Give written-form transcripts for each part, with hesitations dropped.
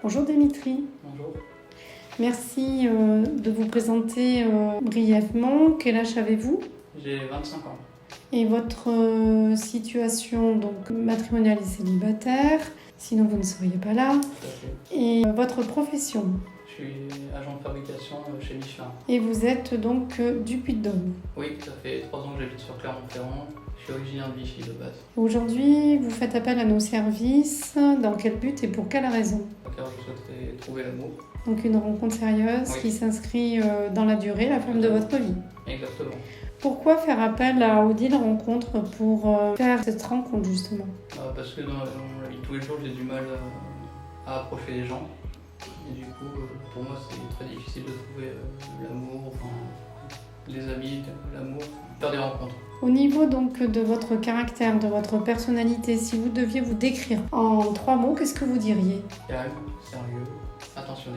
Bonjour Dimitri. Bonjour. Merci de vous présenter brièvement. Quel âge avez-vous? J'ai 25 ans. Et votre situation donc matrimoniale et célibataire, sinon vous ne seriez pas là. Tout à fait. Et votre profession? Je suis agent de fabrication chez Michelin. Et vous êtes donc du Puy-de-Dôme. Oui, ça fait 3 ans que j'habite sur Clermont-Ferrand. Je suis originaire de Vichy de base. Aujourd'hui, vous faites appel à nos services. Dans quel but et pour quelle raison? Car je souhaiterais trouver l'amour. Donc une rencontre sérieuse Oui. qui s'inscrit dans la durée, la femme de votre vie. Exactement. Pourquoi faire appel à Odile Rencontre pour faire cette rencontre justement? Parce que dans la vie de tous les jours, j'ai du mal à approcher les gens. Et du coup, pour moi, c'est très difficile de trouver l'amour, les amis, l'amour, faire des rencontres. Au niveau donc de votre caractère, de votre personnalité, si vous deviez vous décrire en 3 mots, qu'est-ce que vous diriez? Calme, sérieux, attentionné.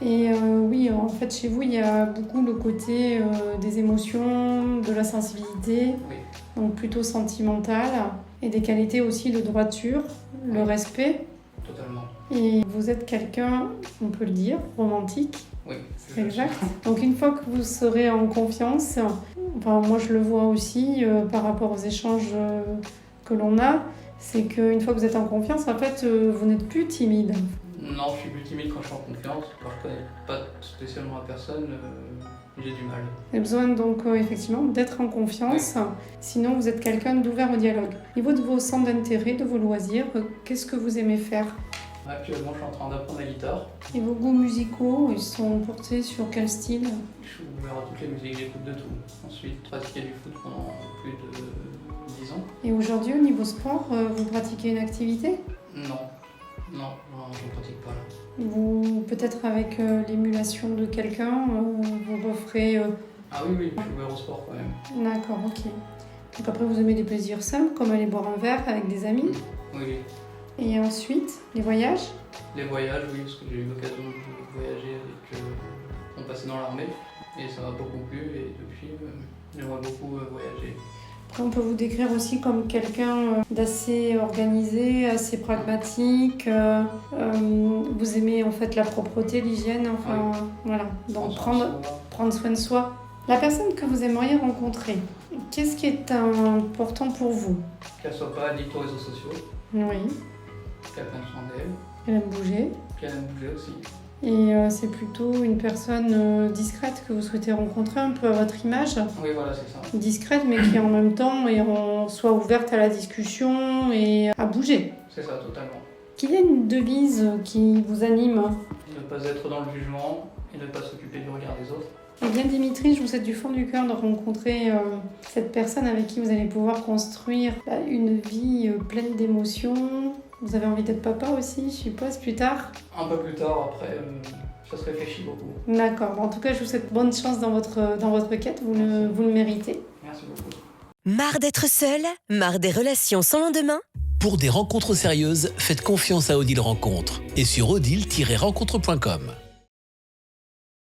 Et oui, en fait, chez vous, il y a beaucoup le côté des émotions, de la sensibilité, Oui, donc plutôt sentimentale, et des qualités aussi de droiture, le respect. totalement. Et vous êtes quelqu'un, on peut le dire, romantique. Oui, C'est exact. Donc une fois que vous serez en confiance, enfin moi je le vois aussi par rapport aux échanges que l'on a, c'est qu'une fois que vous êtes en confiance, en fait, vous n'êtes plus timide. Non, je suis plus timide quand je suis en confiance. Quand je connais pas spécialement la personne, j'ai du mal. Vous avez besoin donc effectivement d'être en confiance, sinon vous êtes quelqu'un d'ouvert au dialogue. Au niveau de vos centres d'intérêt, de vos loisirs, qu'est-ce que vous aimez faire? Actuellement, je suis en train d'apprendre la guitare. Et vos goûts musicaux, ils sont portés sur quel style? Je suis ouvert à toutes les musiques, j'écoute de tout. Ensuite, pratiquer du foot pendant plus de 10 ans. Et aujourd'hui, au niveau sport, vous pratiquez une activité? Non, je ne pratique pas là. Vous, peut-être avec l'émulation de quelqu'un, vous referez... Ah oui, je suis ouvert au sport quand même. D'accord, ok. Donc après, vous aimez des plaisirs simples, comme aller boire un verre avec des amis. Oui, Et ensuite, les voyages? les voyages, oui, parce que j'ai eu l'occasion de voyager avec mon passé dans l'armée. Et ça m'a beaucoup plu et depuis, j'aimerais beaucoup voyager. Après, on peut vous décrire aussi comme quelqu'un d'assez organisé, assez pragmatique. Vous aimez en fait la propreté, l'hygiène, enfin voilà. Donc prendre soin de soi. La personne que vous aimeriez rencontrer, qu'est-ce qui est important pour vous? Qu'elle soit pas addict aux réseaux sociaux, Oui, qu'elle prenne soin d'elle, elle aime bouger. qu'elle aime bouger aussi. Et c'est plutôt une personne discrète que vous souhaitez rencontrer, un peu à votre image. Oui, voilà, c'est ça. Discrète, mais qui en même temps soit ouverte à la discussion et à bouger. C'est ça, totalement. Qu'il y ait une devise qui vous anime. Ne pas être dans le jugement et ne pas s'occuper du regard des autres. Eh bien Dimitri, je vous souhaite du fond du cœur de rencontrer cette personne avec qui vous allez pouvoir construire une vie pleine d'émotions. Vous avez envie d'être papa aussi, je suppose, plus tard? Un peu plus tard, après, ça se réfléchit beaucoup. D'accord. En tout cas, je vous souhaite bonne chance dans votre quête. Vous le méritez. Merci beaucoup. Marre d'être seul? Marre des relations sans lendemain? Pour des rencontres sérieuses, faites confiance à Odile Rencontre et sur odile-rencontre.com.